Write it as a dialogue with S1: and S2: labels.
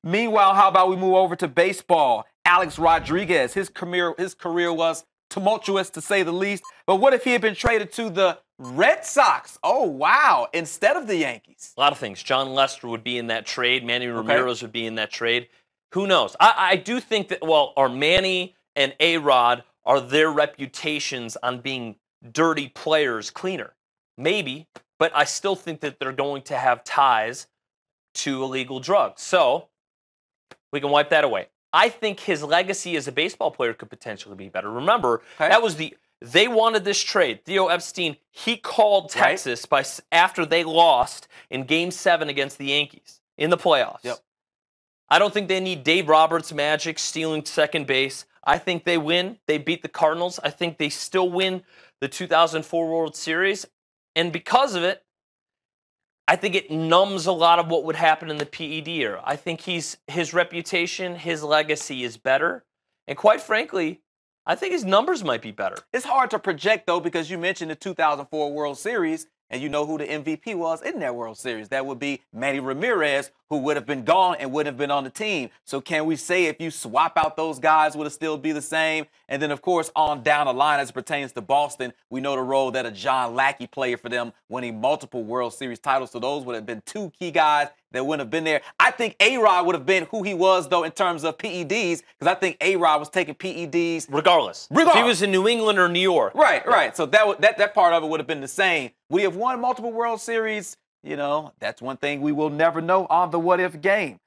S1: Meanwhile, how about we move over to baseball? Alex Rodriguez, his career was tumultuous to say the least. But what if he had been traded to the Red Sox? Oh, wow. Instead of the Yankees.
S2: A lot of things. John Lester would be in that trade. Manny Ramirez would be in that trade. Who knows? I do think that, are Manny and A-Rod, are their reputations on being dirty players cleaner? Maybe, but I still think that they're going to have ties to illegal drugs. So we can wipe that away. I think his legacy as a baseball player could potentially be better. Remember, they wanted this trade. Theo Epstein, he called Texas after they lost in Game 7 against the Yankees in the playoffs.
S1: Yep.
S2: I don't think they need Dave Roberts' magic stealing second base. I think they win. They beat the Cardinals. I think they still win the 2004 World Series. And because of it, I think it numbs a lot of what would happen in the PED era. I think his reputation, his legacy is better. And quite frankly, I think his numbers might be better.
S1: It's hard to project, though, because you mentioned the 2004 World Series, and you know who the MVP was in that World Series. That would be Manny Ramirez, who would have been gone and wouldn't have been on the team. So can we say if you swap out those guys, would it still be the same? And then, of course, on down the line as it pertains to Boston, we know the role that a John Lackey played for them, winning multiple World Series titles. So those would have been two key guys that wouldn't have been there. I think A-Rod would have been who he was, though, in terms of PEDs, because I think A-Rod was taking PEDs.
S2: Regardless. If he was in New England or New York.
S1: Right. So that part of it would have been the same. Would he have won multiple World Series? You know, that's one thing we will never know on the What If game.